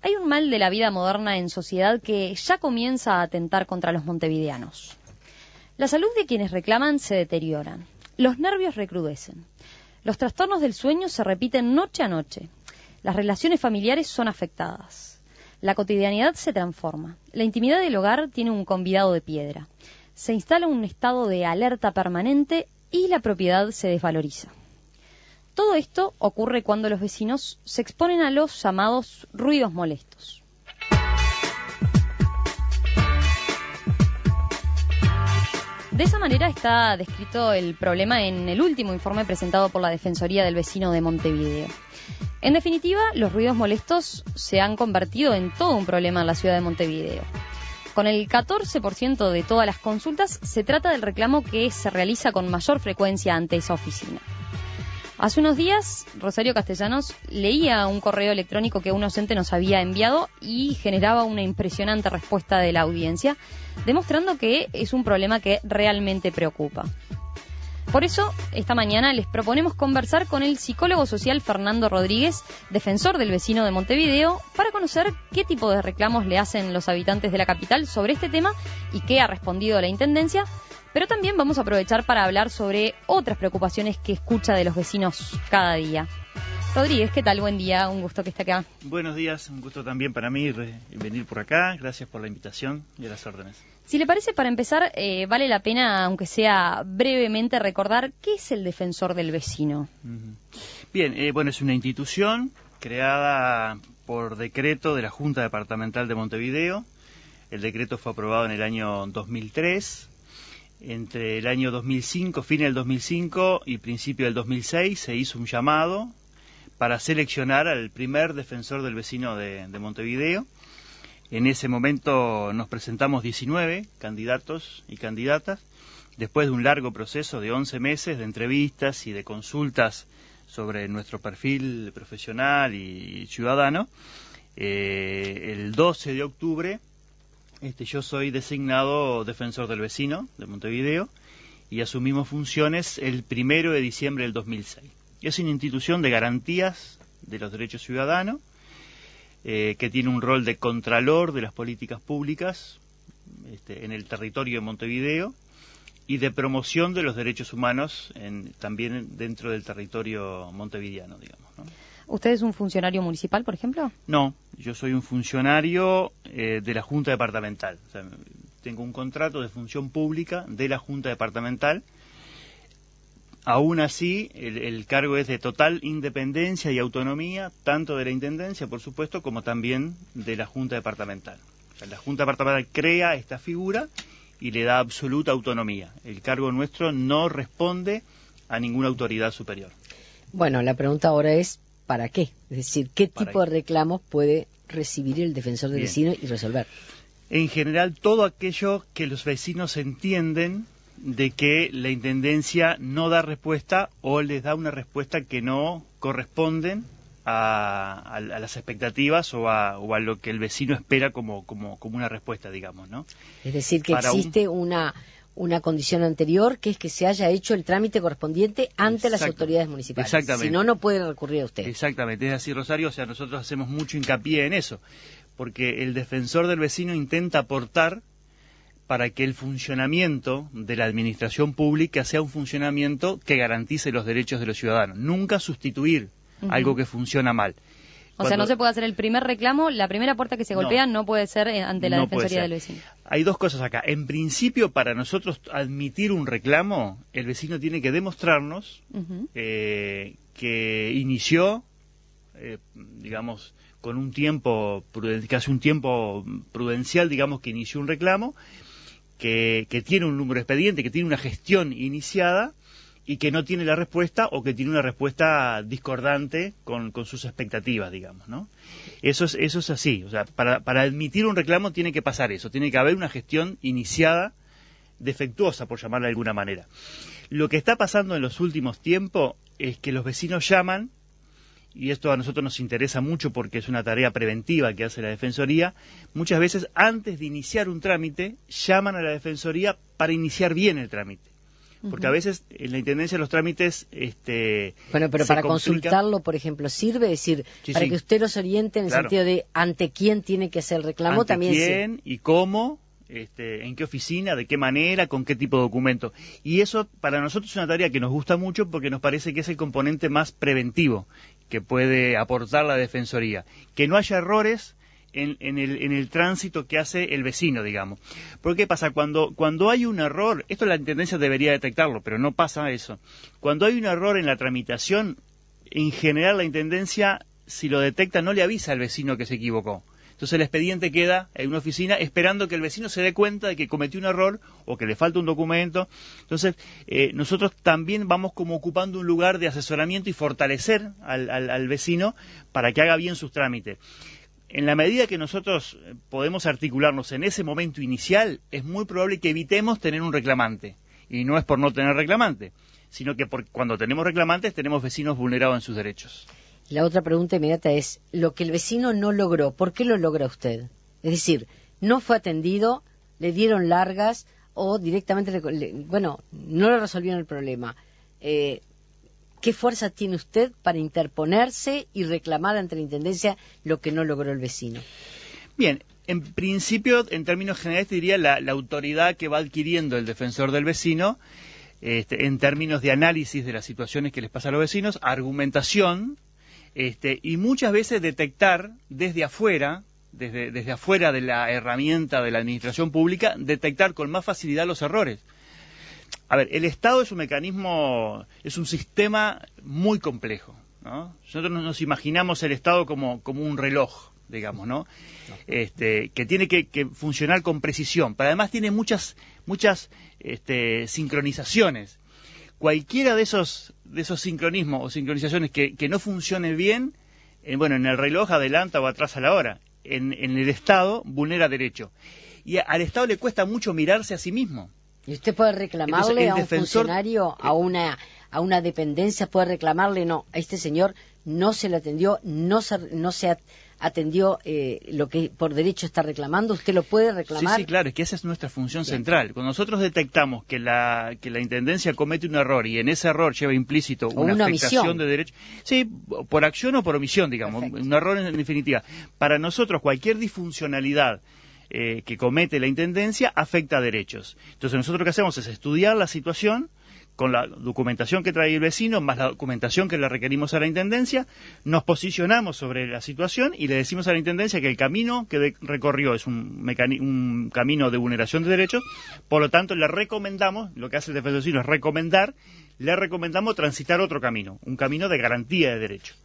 Hay un mal de la vida moderna en sociedad que ya comienza a atentar contra los montevideanos. La salud de quienes reclaman se deterioran, los nervios recrudecen, los trastornos del sueño se repiten noche a noche, las relaciones familiares son afectadas, la cotidianidad se transforma, la intimidad del hogar tiene un convidado de piedra, se instala un estado de alerta permanente y la propiedad se desvaloriza. Todo esto ocurre cuando los vecinos se exponen a los llamados ruidos molestos. De esa manera está descrito el problema en el último informe presentado por la Defensoría del Vecino de Montevideo. En definitiva, los ruidos molestos se han convertido en todo un problema en la ciudad de Montevideo. Con el 14% de todas las consultas se trata del reclamo que se realiza con mayor frecuencia ante esa oficina. Hace unos días, Rosario Castellanos leía un correo electrónico que un oyente nos había enviado y generaba una impresionante respuesta de la audiencia, demostrando que es un problema que realmente preocupa. Por eso, esta mañana les proponemos conversar con el psicólogo social Fernando Rodríguez, defensor del vecino de Montevideo, para conocer qué tipo de reclamos le hacen los habitantes de la capital sobre este tema y qué ha respondido la Intendencia. Pero también vamos a aprovechar para hablar sobre otras preocupaciones que escucha de los vecinos cada día. Rodríguez, ¿qué tal? Buen día, un gusto que esté acá. Buenos días, un gusto también para mí venir por acá. Gracias por la invitación y a las órdenes. Si le parece, para empezar, vale la pena, aunque sea brevemente, recordar qué es el defensor del vecino. Bien, bueno, es una institución creada por decreto de la Junta Departamental de Montevideo. El decreto fue aprobado en el año 2003. Entre el año 2005, fin del 2005 y principio del 2006 se hizo un llamado para seleccionar al primer defensor del vecino de Montevideo. En ese momento nos presentamos 19 candidatos y candidatas. Después de un largo proceso de 11 meses de entrevistas y de consultas sobre nuestro perfil profesional y ciudadano, el 12 de octubre yo soy designado defensor del vecino de Montevideo y asumimos funciones el 1 de diciembre del 2006. Es una institución de garantías de los derechos ciudadanos que tiene un rol de contralor de las políticas públicas en el territorio de Montevideo y de promoción de los derechos humanos también dentro del territorio montevideano, digamos, ¿no? ¿Usted es un funcionario municipal, por ejemplo? No, yo soy un funcionario de la Junta Departamental. O sea, tengo un contrato de función pública de la Junta Departamental. Aún así, el cargo es de total independencia y autonomía, tanto de la Intendencia, por supuesto, como también de la Junta Departamental. O sea, la Junta Departamental crea esta figura y le da absoluta autonomía. El cargo nuestro no responde a ninguna autoridad superior. Bueno, la pregunta ahora es, ¿para qué? Es decir, ¿qué tipo de reclamos puede recibir el defensor del vecino y resolver? En general, todo aquello que los vecinos entienden de que la Intendencia no da respuesta o les da una respuesta que no corresponden a las expectativas o a lo que el vecino espera como una respuesta, digamos, ¿no? Es decir, que existe una condición anterior, que es que se haya hecho el trámite correspondiente ante las autoridades municipales. Exactamente. Si no, no pueden recurrir a usted. Exactamente, es así, Rosario, o sea, nosotros hacemos mucho hincapié en eso, porque el defensor del vecino intenta aportar para que el funcionamiento de la administración pública sea un funcionamiento que garantice los derechos de los ciudadanos, nunca sustituir algo que funciona mal. O sea, no se puede hacer el primer reclamo, la primera puerta que se golpea no puede ser ante la Defensoría del Vecino. Hay dos cosas acá. En principio, para nosotros admitir un reclamo, el vecino tiene que demostrarnos que inició, digamos, con un tiempo, casi un tiempo prudencial, digamos, que inició un reclamo, que tiene un número de expediente, que tiene una gestión iniciada, y que no tiene la respuesta o que tiene una respuesta discordante con sus expectativas, digamos, ¿no? Eso es así. O sea, para admitir un reclamo tiene que pasar eso, tiene que haber una gestión iniciada defectuosa, por llamarla de alguna manera. Lo que está pasando en los últimos tiempos es que los vecinos llaman, y esto a nosotros nos interesa mucho porque es una tarea preventiva que hace la Defensoría, muchas veces antes de iniciar un trámite llaman a la Defensoría para iniciar bien el trámite. porque a veces en la Intendencia los trámites bueno, pero para consultarlo, por ejemplo, ¿sirve? Es decir, para que usted los oriente en el sentido de ante quién tiene que hacer el reclamo, ante también quién y cómo, en qué oficina, de qué manera, con qué tipo de documento. Y eso para nosotros es una tarea que nos gusta mucho porque nos parece que es el componente más preventivo que puede aportar la Defensoría. Que no haya errores en el tránsito que hace el vecino, digamos. Porque ¿qué pasa? Cuando hay un error, esto la Intendencia debería detectarlo, pero no pasa eso. Cuando hay un error en la tramitación, en general la Intendencia, si lo detecta, no le avisa al vecino que se equivocó. Entonces el expediente queda en una oficina esperando que el vecino se dé cuenta de que cometió un error o que le falta un documento. Entonces nosotros también vamos como ocupando un lugar de asesoramiento y fortalecer al vecino para que haga bien sus trámites. En la medida que nosotros podemos articularnos en ese momento inicial, es muy probable que evitemos tener un reclamante. Y no es por no tener reclamante, sino que cuando tenemos reclamantes tenemos vecinos vulnerados en sus derechos. La otra pregunta inmediata es, lo que el vecino no logró, ¿por qué lo logra usted? Es decir, no fue atendido, le dieron largas o directamente, no le resolvieron el problema. ¿Qué fuerza tiene usted para interponerse y reclamar ante la Intendencia lo que no logró el vecino? Bien, en principio, en términos generales, te diría la autoridad que va adquiriendo el defensor del vecino, en términos de análisis de las situaciones que les pasa a los vecinos, argumentación, y muchas veces detectar desde afuera, desde afuera de la herramienta de la administración pública, detectar con más facilidad los errores. A ver, el Estado es un mecanismo, es un sistema muy complejo, ¿no? Nosotros nos imaginamos el Estado como un reloj, digamos, ¿no? Que tiene que funcionar con precisión, pero además tiene muchas sincronizaciones. Cualquiera de esos sincronismos o sincronizaciones que no funcionen bien, en el reloj adelanta o atrasa la hora. En el Estado vulnera derecho. Y al Estado le cuesta mucho mirarse a sí mismo. ¿Y usted puede reclamarle a un funcionario, a una dependencia, puede reclamarle, no, a este señor no se le atendió, no se atendió lo que por derecho está reclamando? ¿Usted lo puede reclamar? Sí, claro, es que esa es nuestra función central. Cuando nosotros detectamos que la Intendencia comete un error y en ese error lleva implícito una afectación omisión de derecho, sí, por acción o por omisión, digamos, un error en definitiva. Para nosotros cualquier disfuncionalidad que comete la Intendencia afecta a derechos. Entonces nosotros lo que hacemos es estudiar la situación con la documentación que trae el vecino, más la documentación que le requerimos a la Intendencia, nos posicionamos sobre la situación y le decimos a la Intendencia que el camino que recorrió es un camino de vulneración de derechos, por lo tanto le recomendamos, lo que hace el defensor del vecino es recomendar, le recomendamos transitar otro camino, un camino de garantía de derechos.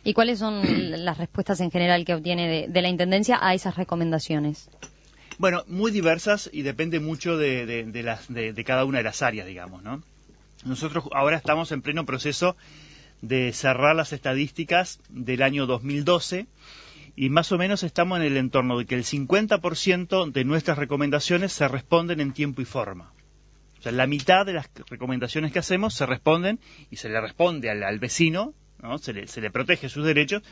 ¿Y cuáles son las respuestas en general que obtiene de la Intendencia a esas recomendaciones? Bueno, muy diversas y depende mucho de cada una de las áreas, digamos, ¿no? Nosotros ahora estamos en pleno proceso de cerrar las estadísticas del año 2012 y más o menos estamos en el entorno de que el 50% de nuestras recomendaciones se responden en tiempo y forma. O sea, la mitad de las recomendaciones que hacemos se responden y se le responde al vecino, ¿no? Se le protege sus derechos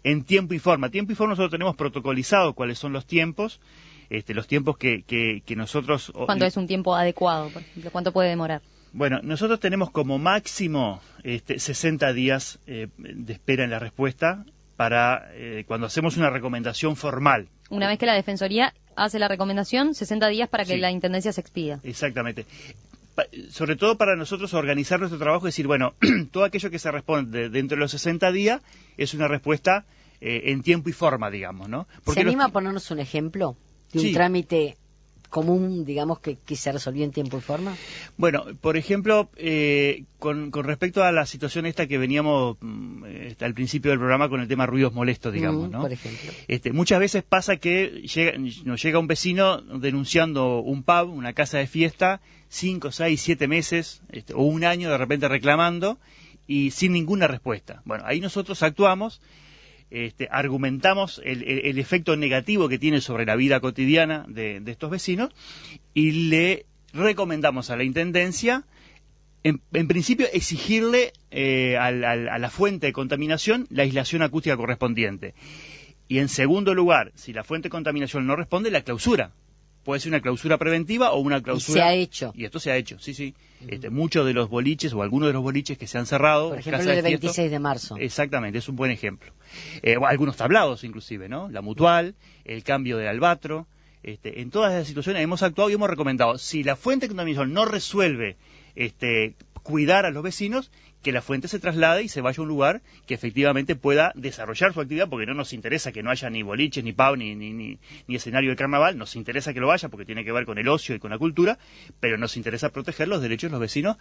en tiempo y forma. Tiempo y forma nosotros tenemos protocolizado cuáles son los tiempos que nosotros... ¿Cuánto es un tiempo adecuado, por ejemplo? ¿Cuánto puede demorar? Bueno, nosotros tenemos como máximo 60 días de espera en la respuesta para cuando hacemos una recomendación formal. Una vez que la Defensoría hace la recomendación, 60 días para que la Intendencia se expida. Exactamente. Sobre todo para nosotros organizar nuestro trabajo y decir, bueno, todo aquello que se responde dentro de los 60 días es una respuesta en tiempo y forma, digamos, ¿no? Porque ¿se anima a ponernos un ejemplo de un trámite común, digamos, que se resolvió en tiempo y forma? Bueno, por ejemplo, con respecto a la situación esta que veníamos al principio del programa con el tema ruidos molestos, digamos, ¿no? Por ejemplo. Muchas veces pasa que nos llega un vecino denunciando un pub, una casa de fiesta, 5, 6, 7 meses o un año de repente reclamando y sin ninguna respuesta. Bueno, ahí nosotros actuamos. Argumentamos el efecto negativo que tiene sobre la vida cotidiana de estos vecinos y le recomendamos a la Intendencia, en principio, exigirle a la fuente de contaminación la aislación acústica correspondiente. Y en segundo lugar, si la fuente de contaminación no responde, la clausura. puede ser una clausura preventiva o una clausura... Y se ha hecho. Y esto se ha hecho, sí, sí. Muchos de los boliches o algunos de los boliches que se han cerrado... Por ejemplo, el 26 de marzo. Exactamente, es un buen ejemplo. Algunos tablados inclusive, ¿no? La Mutual, el cambio de Albatro. En todas esas situaciones hemos actuado y hemos recomendado, si la fuente de contaminación no resuelve cuidar a los vecinos, que la fuente se traslade y se vaya a un lugar que efectivamente pueda desarrollar su actividad, porque no nos interesa que no haya ni boliches, ni pub, ni escenario de carnaval, nos interesa que lo vaya porque tiene que ver con el ocio y con la cultura, pero nos interesa proteger los derechos de los vecinos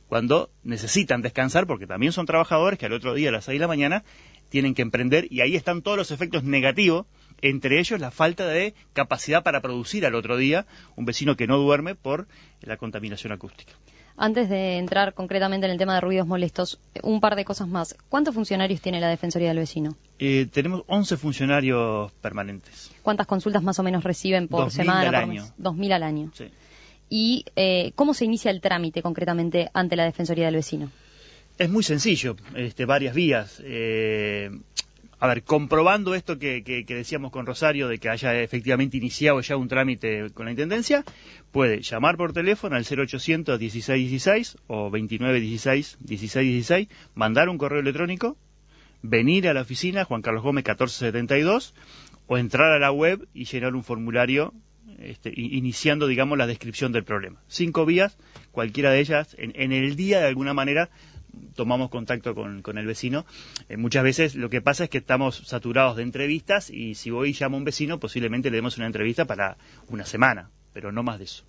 cuando necesitan descansar, porque también son trabajadores que al otro día a las 6 de la mañana tienen que emprender, y ahí están todos los efectos negativos, entre ellos la falta de capacidad para producir al otro día, un vecino que no duerme por la contaminación acústica. Antes de entrar concretamente en el tema de ruidos molestos, un par de cosas más. ¿Cuántos funcionarios tiene la Defensoría del Vecino? Tenemos 11 funcionarios permanentes. ¿Cuántas consultas más o menos reciben por semana? 2.000 al año. 2.000 al año. Sí. ¿Y cómo se inicia el trámite concretamente ante la Defensoría del Vecino? Es muy sencillo, varias vías. Comprobando esto que decíamos con Rosario, de que haya efectivamente iniciado ya un trámite con la Intendencia, puede llamar por teléfono al 0800 1616 o 2916 1616, mandar un correo electrónico, venir a la oficina Juan Carlos Gómez 1472 o entrar a la web y llenar un formulario iniciando, digamos, la descripción del problema. 5 vías, cualquiera de ellas, en el día de alguna manera tomamos contacto con el vecino. Muchas veces lo que pasa es que estamos saturados de entrevistas y si voy y llamo a un vecino posiblemente le demos una entrevista para una semana, pero no más de eso.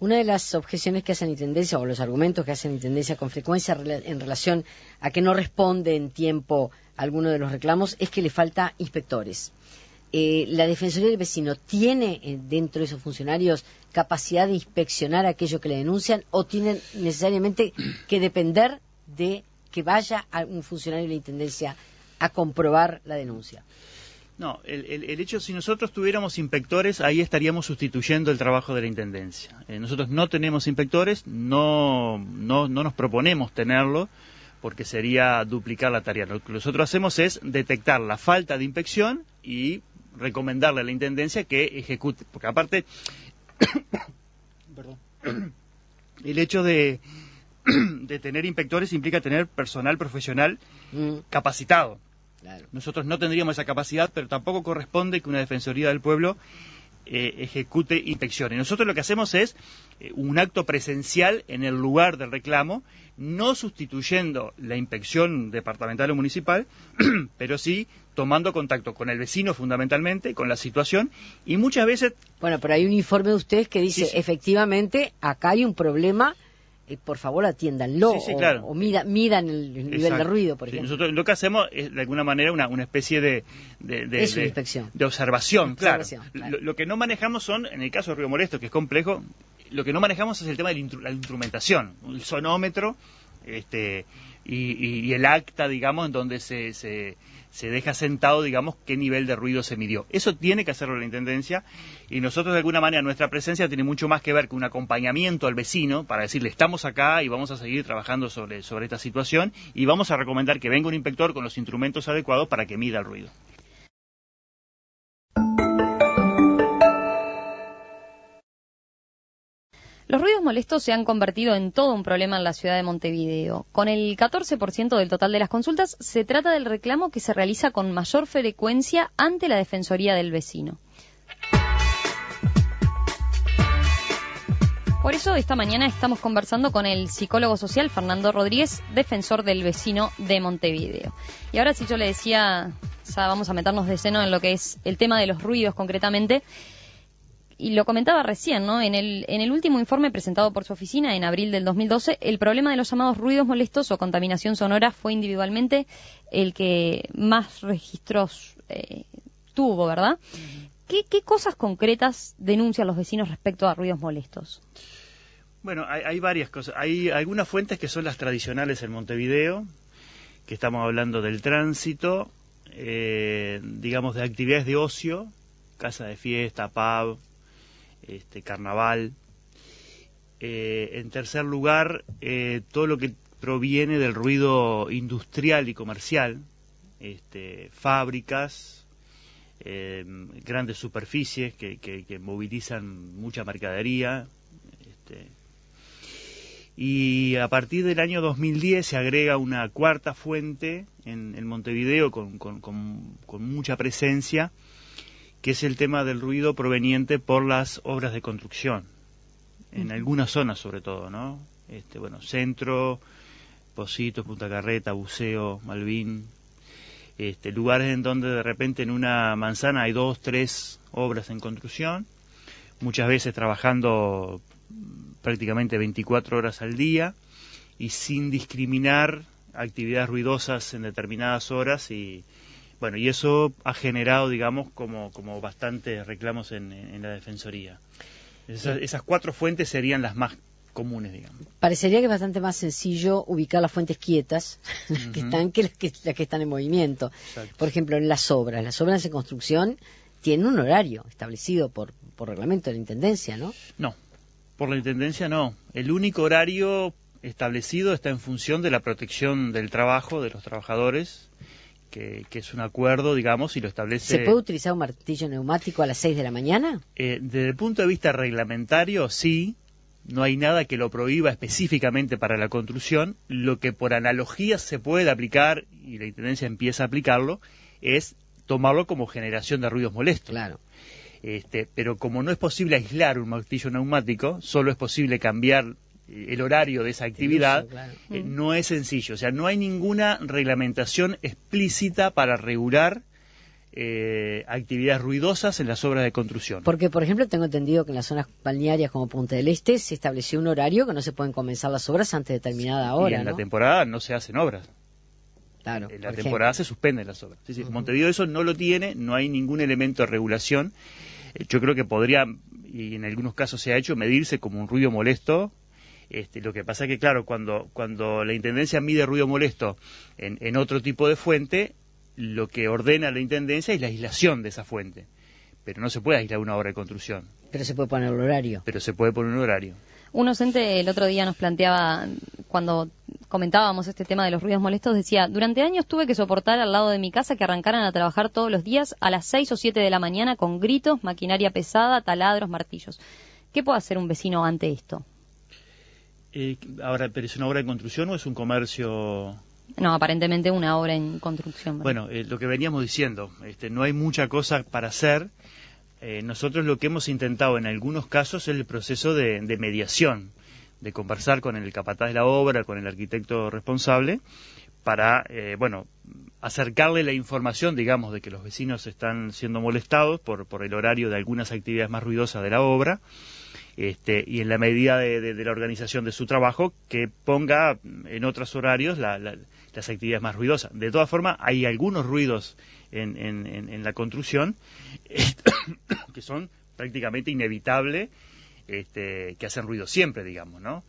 Una de las objeciones que hacen Intendencia, o los argumentos que hacen Intendencia con frecuencia en relación a que no responde en tiempo a alguno de los reclamos, es que le falta inspectores. ¿La Defensoría del Vecino tiene dentro de esos funcionarios capacidad de inspeccionar aquello que le denuncian o tienen necesariamente que depender de que vaya a un funcionario de la Intendencia a comprobar la denuncia? No, el hecho, si nosotros tuviéramos inspectores, ahí estaríamos sustituyendo el trabajo de la Intendencia. Nosotros no tenemos inspectores, no nos proponemos tenerlo, porque sería duplicar la tarea. Lo que nosotros hacemos es detectar la falta de inspección y recomendarle a la Intendencia que ejecute, porque aparte, perdón, el hecho de tener inspectores implica tener personal profesional capacitado. Claro. Nosotros no tendríamos esa capacidad, pero tampoco corresponde que una Defensoría del Pueblo ejecute inspecciones. Nosotros lo que hacemos es un acto presencial en el lugar del reclamo, no sustituyendo la inspección departamental o municipal, pero sí tomando contacto con el vecino fundamentalmente, con la situación, y muchas veces... Bueno, pero hay un informe de ustedes que dice, sí. Efectivamente, acá hay un problema, por favor atiéndanlo, sí, claro. o midan el nivel de ruido, por ejemplo. Nosotros lo que hacemos es, de alguna manera, una especie de inspección. De observación, claro. Claro. Lo que no manejamos son, en el caso de ruido molesto, que es complejo, lo que no manejamos es el tema de la instrumentación, el sonómetro y el acta, digamos, en donde se deja sentado, digamos, qué nivel de ruido se midió. Eso tiene que hacerlo la Intendencia, y nosotros, de alguna manera, nuestra presencia tiene mucho más que ver con un acompañamiento al vecino para decirle, estamos acá y vamos a seguir trabajando sobre esta situación, y vamos a recomendar que venga un inspector con los instrumentos adecuados para que mida el ruido. Los ruidos molestos se han convertido en todo un problema en la ciudad de Montevideo. Con el 14% del total de las consultas, se trata del reclamo que se realiza con mayor frecuencia ante la Defensoría del Vecino. Por eso, esta mañana estamos conversando con el psicólogo social Fernando Rodríguez, defensor del vecino de Montevideo. Y ahora, si yo le decía, ya vamos a meternos de lleno en lo que es el tema de los ruidos concretamente. Y lo comentaba recién, ¿no? En el último informe presentado por su oficina en abril del 2012, el problema de los llamados ruidos molestos o contaminación sonora fue individualmente el que más registros tuvo, ¿verdad? ¿Qué cosas concretas denuncian los vecinos respecto a ruidos molestos? Bueno, hay varias cosas. Hay algunas fuentes que son las tradicionales en Montevideo, que estamos hablando del tránsito, digamos, de actividades de ocio, casa de fiesta, pub, carnaval. En tercer lugar, todo lo que proviene del ruido industrial y comercial, fábricas, grandes superficies que movilizan mucha mercadería. Y a partir del año 2010 se agrega una cuarta fuente en Montevideo con mucha presencia, que es el tema del ruido proveniente por las obras de construcción, en algunas zonas sobre todo, ¿no? Centro, Positos, Punta Carreta, Buceo, Malvin, lugares en donde de repente en una manzana hay 2, 3 obras en construcción, muchas veces trabajando prácticamente 24 horas al día y sin discriminar actividades ruidosas en determinadas horas, y eso ha generado, digamos, como bastantes reclamos en la Defensoría. Esas 4 fuentes serían las más comunes, digamos. Parecería que es bastante más sencillo ubicar las fuentes quietas que las que están en movimiento. Exacto. Por ejemplo, en las obras en construcción tienen un horario establecido por reglamento de la Intendencia, ¿no? No, por la Intendencia no. El único horario establecido está en función de la protección del trabajo de los trabajadores, que es un acuerdo, digamos, y lo establece... ¿Se puede utilizar un martillo neumático a las 6 de la mañana? Desde el punto de vista reglamentario, sí. No hay nada que lo prohíba específicamente para la construcción. Lo que por analogía se puede aplicar, y la Intendencia empieza a aplicarlo, es tomarlo como generación de ruidos molestos. Claro. Pero como no es posible aislar un martillo neumático, solo es posible cambiar el horario de esa actividad, uso, claro. No es sencillo. O sea, no hay ninguna reglamentación explícita para regular actividades ruidosas en las obras de construcción. Porque, por ejemplo, tengo entendido que en las zonas balnearias como Punta del Este se estableció un horario que no se pueden comenzar las obras antes de determinada hora, y en ¿no? la temporada no se hacen obras. Claro, En la temporada se suspenden las obras. Sí. Montevideo eso no lo tiene, no hay ningún elemento de regulación. Yo creo que podría, y en algunos casos se ha hecho, medirse como un ruido molesto. Lo que pasa es que, claro, cuando la Intendencia mide ruido molesto en otro tipo de fuente, lo que ordena la Intendencia es la aislación de esa fuente. Pero no se puede aislar una obra de construcción. Pero se puede poner el horario. Pero se puede poner un horario. Un docente el otro día nos planteaba, cuando comentábamos este tema de los ruidos molestos, decía: durante años tuve que soportar al lado de mi casa que arrancaran a trabajar todos los días a las 6 o 7 de la mañana con gritos, maquinaria pesada, taladros, martillos. ¿Qué puede hacer un vecino ante esto? Ahora, ¿pero es una obra de construcción o es un comercio...? No, aparentemente una obra en construcción. Bueno, lo que veníamos diciendo, no hay mucha cosa para hacer. Nosotros lo que hemos intentado en algunos casos es el proceso de mediación, de conversar con el capataz de la obra, con el arquitecto responsable, para, acercarle la información, digamos, de que los vecinos están siendo molestados por el horario de algunas actividades más ruidosas de la obra, y en la medida de la organización de su trabajo, que ponga en otros horarios las actividades más ruidosas. De todas formas, hay algunos ruidos en la construcción que son prácticamente inevitables, que hacen ruido siempre, digamos, ¿no?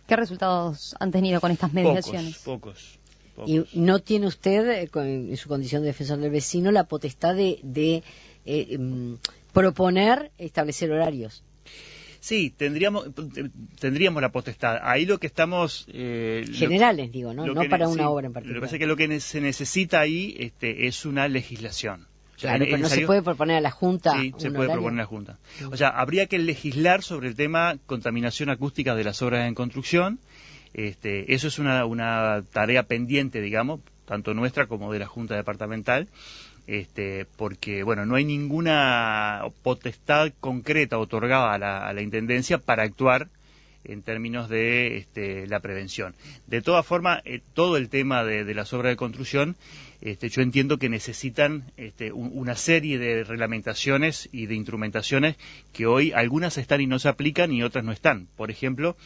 ¿Qué resultados han tenido con estas mediaciones? Pocos. ¿Y no tiene usted, en su condición de defensor del vecino, la potestad de proponer establecer horarios? Sí, tendríamos la potestad. Ahí lo que estamos... generales, digo, ¿no? No para una obra en particular. Lo que pasa es que lo que se necesita ahí es una legislación. Claro, pero no se puede proponer a la Junta. Sí, se puede proponer a la Junta. O sea, habría que legislar sobre el tema contaminación acústica de las obras en construcción. Eso es una tarea pendiente, digamos, tanto nuestra como de la Junta Departamental. Porque, no hay ninguna potestad concreta otorgada a la Intendencia para actuar en términos de la prevención. De todas formas, todo el tema de las obras de construcción, yo entiendo que necesitan una serie de reglamentaciones y de instrumentaciones que hoy algunas están y no se aplican y otras no están. Por ejemplo,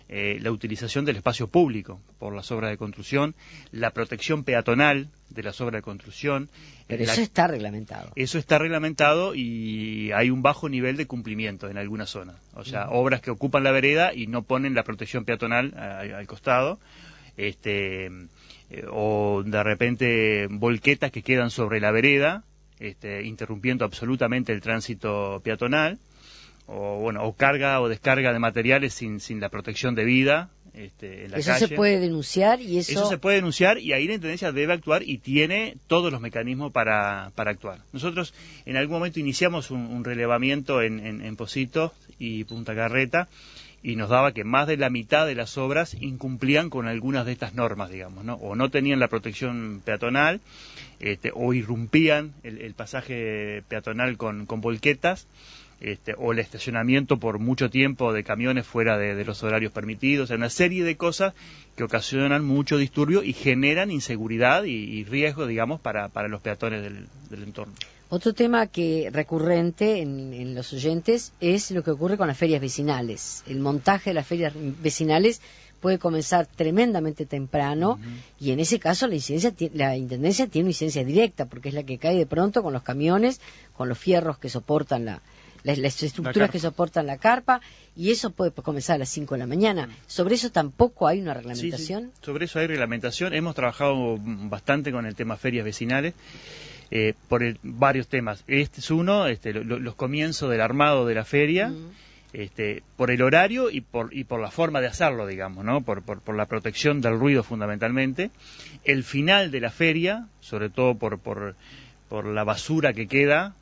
la utilización del espacio público por las obras de construcción, la protección peatonal de las obras de construcción. Pero eso está reglamentado. Eso está reglamentado y hay un bajo nivel de cumplimiento en algunas zonas. O sea, obras que ocupan la vereda y no ponen la protección peatonal al costado, o de repente volquetas que quedan sobre la vereda, interrumpiendo absolutamente el tránsito peatonal. O carga o descarga de materiales sin la protección debida, en la eso calle. Se puede denunciar y eso se puede denunciar y ahí la Intendencia debe actuar y tiene todos los mecanismos para actuar. Nosotros en algún momento iniciamos un relevamiento en Pocitos y Punta Carreta y nos daba que más de la mitad de las obras incumplían con algunas de estas normas, digamos, ¿no? O no tenían la protección peatonal, o irrumpían el pasaje peatonal con volquetas, o el estacionamiento por mucho tiempo de camiones fuera de los horarios permitidos, o sea, una serie de cosas que ocasionan mucho disturbio y generan inseguridad y riesgo, digamos, para los peatones del entorno. Otro tema que recurrente en los oyentes es lo que ocurre con las ferias vecinales. El montaje de las ferias vecinales puede comenzar tremendamente temprano y en ese caso la Intendencia tiene una incidencia directa porque es la que cae de pronto con los camiones, con los fierros que soportan las estructuras que soportan la carpa, y eso puede comenzar a las 5 de la mañana. ¿Sobre eso tampoco hay una reglamentación? Sí. Sobre eso hay reglamentación. Hemos trabajado bastante con el tema ferias vecinales, por varios temas. Este es uno, los comienzos del armado de la feria, por el horario y por la forma de hacerlo, digamos, ¿no? Por la protección del ruido fundamentalmente. El final de la feria, sobre todo por la basura que queda,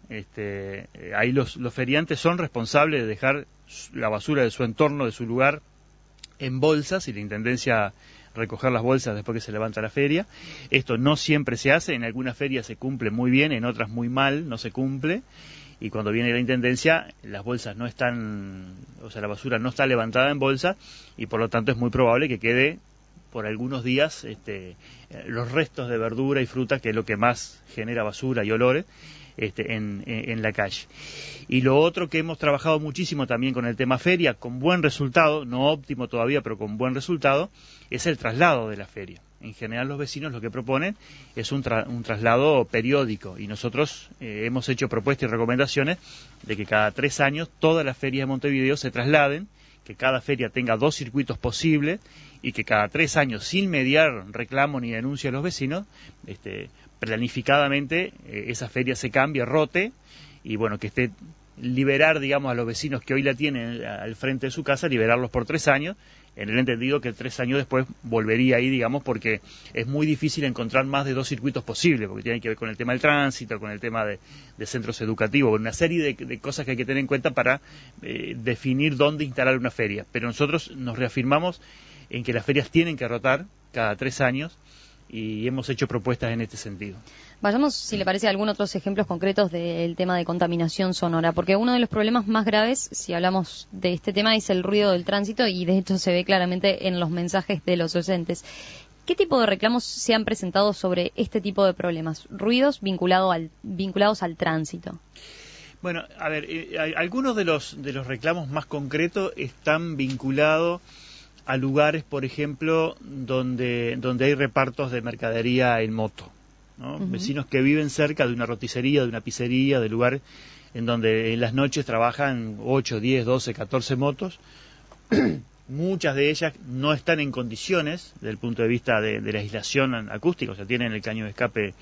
ahí los feriantes son responsables de dejar la basura de su entorno, de su lugar, en bolsas, y la Intendencia recoger las bolsas después que se levanta la feria. Esto no siempre se hace, en algunas ferias se cumple muy bien, en otras muy mal, no se cumple, y cuando viene la Intendencia, las bolsas no están, o sea, la basura no está levantada en bolsa, y por lo tanto es muy probable que quede por algunos días los restos de verdura y fruta, que es lo que más genera basura y olores, en la calle. Y lo otro que hemos trabajado muchísimo también con el tema feria, con buen resultado, no óptimo todavía, pero con buen resultado, es el traslado de la feria. En general los vecinos lo que proponen es un traslado periódico, y nosotros hemos hecho propuestas y recomendaciones de que cada 3 años todas las ferias de Montevideo se trasladen, que cada feria tenga 2 circuitos posibles, y que cada 3 años, sin mediar reclamo ni denuncia a los vecinos, planificadamente esa feria se cambie, rote, y bueno, que liberar, digamos, a los vecinos que hoy la tienen al frente de su casa, liberarlos por 3 años, en el entendido que 3 años después volvería ahí, digamos, porque es muy difícil encontrar más de 2 circuitos posibles, porque tienen que ver con el tema del tránsito, con el tema de centros educativos, con una serie de cosas que hay que tener en cuenta para definir dónde instalar una feria. Pero nosotros nos reafirmamos en que las ferias tienen que rotar cada 3 años, y hemos hecho propuestas en este sentido. Vayamos, si le parece, a algunos otros ejemplos concretos del tema de contaminación sonora, porque uno de los problemas más graves, si hablamos de este tema, es el ruido del tránsito, y de hecho se ve claramente en los mensajes de los oyentes. ¿Qué tipo de reclamos se han presentado sobre este tipo de problemas? Ruidos vinculados al tránsito. Bueno, a ver, algunos de los reclamos más concretos están vinculados a lugares, por ejemplo, donde hay repartos de mercadería en moto, ¿no? Vecinos que viven cerca de una roticería, de una pizzería, de lugares en donde en las noches trabajan 8, 10, 12, 14 motos. Muchas de ellas no están en condiciones, desde el punto de vista de la aislación acústica, o sea, tienen el caño de escape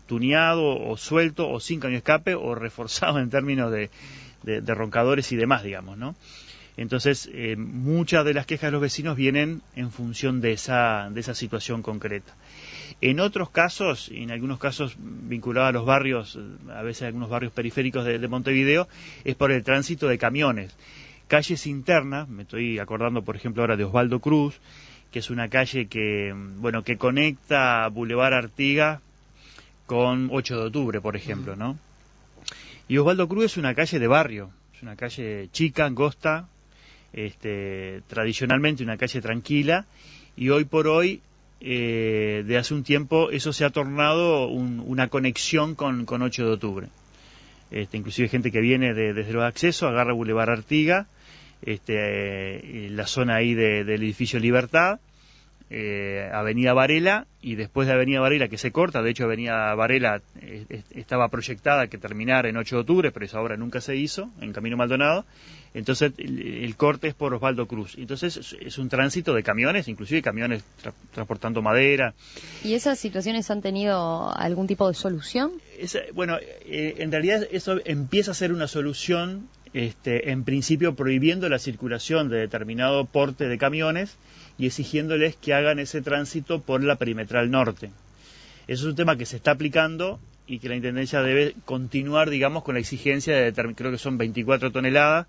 tuneado o suelto, o sin caño de escape, o reforzado en términos de roncadores y demás, digamos, ¿no? Entonces, muchas de las quejas de los vecinos vienen en función de esa situación concreta. En otros casos, en algunos casos vinculados a los barrios, a veces algunos barrios periféricos de Montevideo, es por el tránsito de camiones. Calles internas, me estoy acordando por ejemplo ahora de Osvaldo Cruz, que es una calle que conecta Boulevard Artigas con 8 de octubre, por ejemplo, ¿no? Y Osvaldo Cruz es una calle de barrio, es una calle chica, angosta, tradicionalmente una calle tranquila, y hoy por hoy, de hace un tiempo, eso se ha tornado una conexión con 8 de octubre. Inclusive gente que viene desde los accesos, agarra Boulevard Artigas, la zona ahí del edificio Libertad, Avenida Varela, y después de Avenida Varela, que se corta, de hecho Avenida Varela estaba proyectada que terminara en 8 de octubre, pero esa obra nunca se hizo, en Camino Maldonado, entonces el corte es por Osvaldo Cruz. Entonces es un tránsito de camiones, inclusive camiones transportando madera. ¿Y esas situaciones han tenido algún tipo de solución? En realidad eso empieza a ser una solución en principio prohibiendo la circulación de determinado porte de camiones y exigiéndoles que hagan ese tránsito por la perimetral norte. Eso es un tema que se está aplicando y que la Intendencia debe continuar, digamos, con la exigencia de, creo que son 24 toneladas,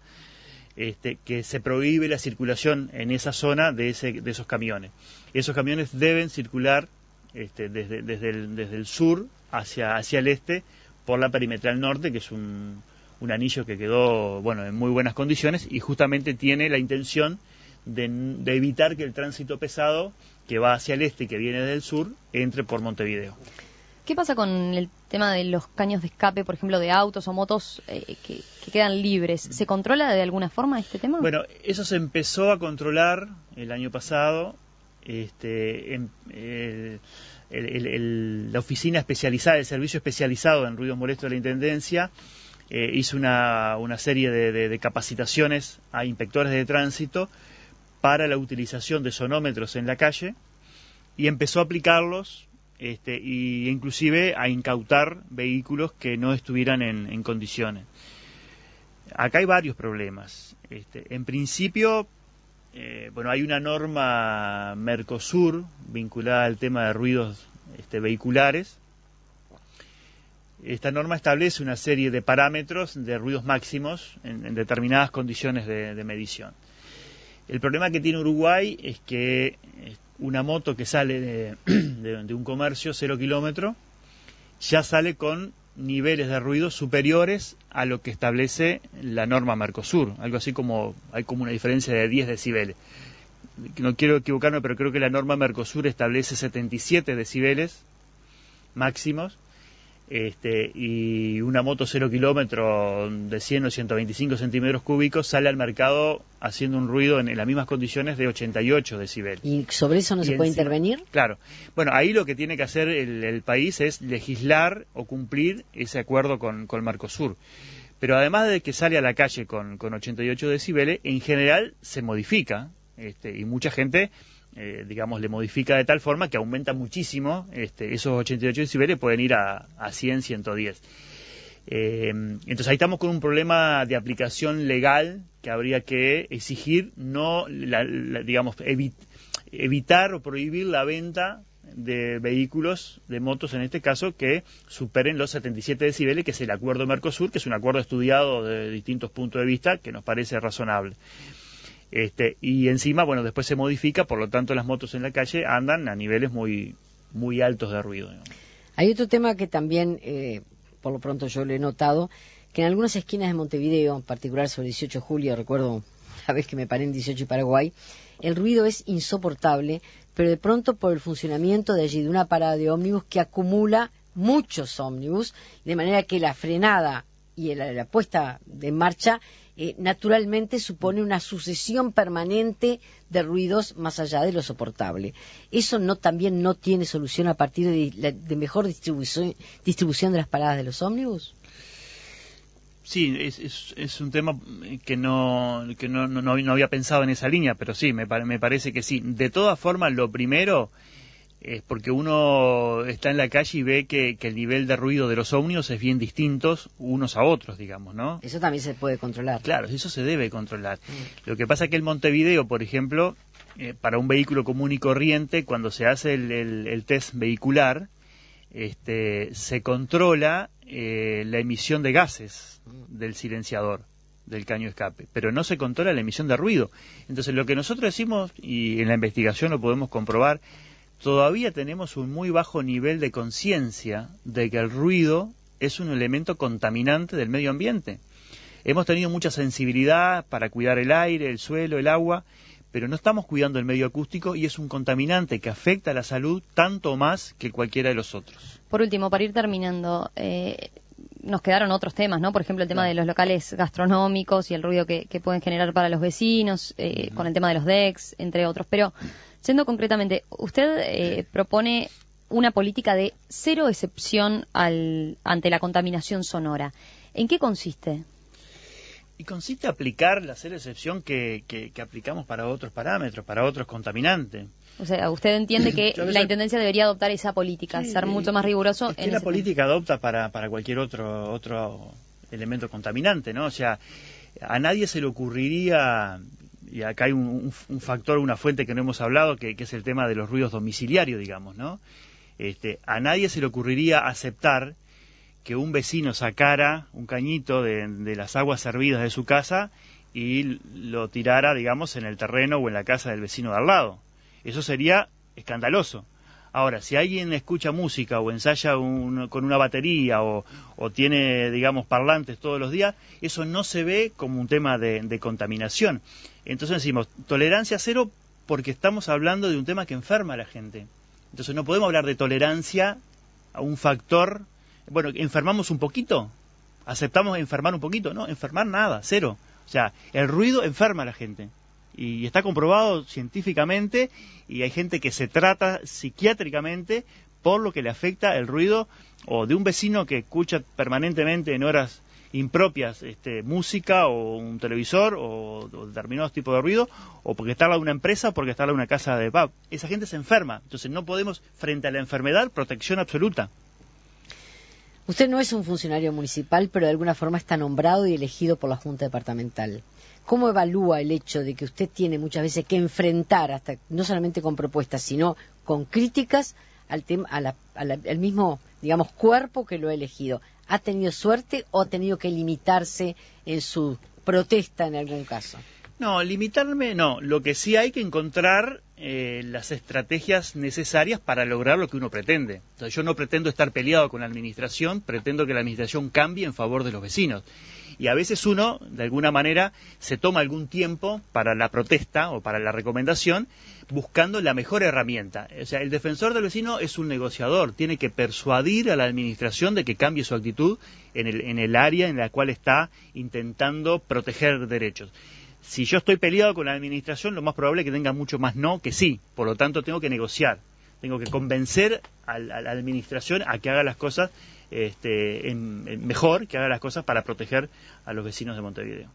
que se prohíbe la circulación en esa zona de esos camiones. Esos camiones deben circular desde el sur hacia el este por la perimetral norte, que es un anillo que quedó en muy buenas condiciones y justamente tiene la intención de evitar que el tránsito pesado que va hacia el este y que viene del sur entre por Montevideo. ¿Qué pasa con el tema de los caños de escape, por ejemplo, de autos o motos que quedan libres? ¿Se controla de alguna forma este tema? Bueno, eso se empezó a controlar el año pasado. La oficina especializada, el servicio especializado en ruidos molestos de la Intendencia, hizo una serie de capacitaciones a inspectores de tránsito para la utilización de sonómetros en la calle y empezó a aplicarlos y inclusive a incautar vehículos que no estuvieran en condiciones. Acá hay varios problemas. En principio, hay una norma Mercosur vinculada al tema de ruidos vehiculares. Esta norma establece una serie de parámetros de ruidos máximos en determinadas condiciones de medición. El problema que tiene Uruguay es que una moto que sale de un comercio 0 kilómetro ya sale con niveles de ruido superiores a lo que establece la norma Mercosur, algo así como hay como una diferencia de 10 decibeles. No quiero equivocarme, pero creo que la norma Mercosur establece 77 decibeles máximos, y una moto 0 kilómetro de 100 o 125 centímetros cúbicos sale al mercado haciendo un ruido en las mismas condiciones de 88 decibeles. ¿Y sobre eso no se puede intervenir? Claro. Bueno, ahí lo que tiene que hacer el país es legislar o cumplir ese acuerdo con Mercosur. Pero además de que sale a la calle con 88 decibeles, en general se modifica, y mucha gente le modifica de tal forma que aumenta muchísimo, esos 88 decibeles pueden ir a 100, 110. Entonces ahí estamos con un problema de aplicación legal que habría que exigir, evitar o prohibir la venta de vehículos, de motos en este caso, que superen los 77 decibeles, que es el acuerdo Mercosur, que es un acuerdo estudiado de distintos puntos de vista, que nos parece razonable. Y encima, después se modifica, por lo tanto las motos en la calle andan a niveles muy, muy altos de ruido. Hay otro tema que también, por lo pronto yo lo he notado, que en algunas esquinas de Montevideo, en particular sobre 18 de julio, recuerdo la vez que me paré en 18 y Paraguay, el ruido es insoportable, pero de pronto por el funcionamiento de allí de una parada de ómnibus que acumula muchos ómnibus, de manera que la frenada y la puesta en marcha naturalmente supone una sucesión permanente de ruidos más allá de lo soportable. ¿Eso también no tiene solución a partir de mejor distribución de las paradas de los ómnibus? Sí, es un tema que no había pensado en esa línea, pero sí, me parece que sí. De todas formas, lo primero es porque uno está en la calle y ve que el nivel de ruido de los ómnibus es bien distintos unos a otros, digamos, ¿no? Eso también se puede controlar. Claro, eso se debe controlar. Lo que pasa es que en Montevideo, por ejemplo, para un vehículo común y corriente, cuando se hace el test vehicular, se controla la emisión de gases del silenciador, del caño de escape, pero no se controla la emisión de ruido. Entonces, lo que nosotros decimos, y en la investigación lo podemos comprobar, todavía tenemos un muy bajo nivel de conciencia de que el ruido es un elemento contaminante del medio ambiente. Hemos tenido mucha sensibilidad para cuidar el aire, el suelo, el agua, pero no estamos cuidando el medio acústico y es un contaminante que afecta a la salud tanto más que cualquiera de los otros. Por último, para ir terminando, nos quedaron otros temas, ¿no? Por ejemplo, el tema de los locales gastronómicos y el ruido que pueden generar para los vecinos, con el tema de los decks, entre otros. Pero, siendo concretamente, usted propone una política de cero excepción ante la contaminación sonora. ¿En qué consiste? Y consiste aplicar la cero excepción que aplicamos para otros parámetros, para otros contaminantes. O sea, usted entiende que la Intendencia debería adoptar esa política, ser mucho más riguroso. Es que la política adopta para cualquier otro elemento contaminante, ¿no? O sea, A nadie se le ocurriría, y acá hay un factor, una fuente que no hemos hablado, que es el tema de los ruidos domiciliarios, digamos, ¿no? A nadie se le ocurriría aceptar que un vecino sacara un cañito de las aguas servidas de su casa y lo tirara, digamos, en el terreno o en la casa del vecino de al lado. Eso sería escandaloso. Ahora, si alguien escucha música o ensaya con una batería o tiene, digamos, parlantes todos los días, eso no se ve como un tema de contaminación. Entonces decimos, tolerancia cero porque estamos hablando de un tema que enferma a la gente. Entonces no podemos hablar de tolerancia a un factor. Bueno, ¿enfermamos un poquito? ¿Aceptamos enfermar un poquito? No, enfermar nada, cero. O sea, el ruido enferma a la gente. Y está comprobado científicamente, y hay gente que se trata psiquiátricamente por lo que le afecta el ruido, o de un vecino que escucha permanentemente en horas impropias música o un televisor o determinados tipos de ruido, o porque está al lado de una empresa o porque está al lado de una casa de pub. Esa gente se enferma. Entonces no podemos, frente a la enfermedad, protección absoluta. Usted no es un funcionario municipal, pero de alguna forma está nombrado y elegido por la Junta Departamental. ¿Cómo evalúa el hecho de que usted tiene muchas veces que enfrentar, hasta no solamente con propuestas, sino con críticas al mismo, digamos, cuerpo que lo ha elegido? ¿Ha tenido suerte o ha tenido que limitarse en su protesta en algún caso? No, limitarme no. Lo que sí hay que encontrar las estrategias necesarias para lograr lo que uno pretende. Entonces, yo no pretendo estar peleado con la administración, pretendo que la administración cambie en favor de los vecinos. Y a veces uno, de alguna manera, se toma algún tiempo para la protesta o para la recomendación, buscando la mejor herramienta. O sea, el defensor del vecino es un negociador, tiene que persuadir a la administración de que cambie su actitud en el área en la cual está intentando proteger derechos. Si yo estoy peleado con la administración, lo más probable es que tenga mucho más no que sí. Por lo tanto, tengo que negociar. Tengo que convencer a la administración a que haga las cosas mejor, que haga las cosas para proteger a los vecinos de Montevideo.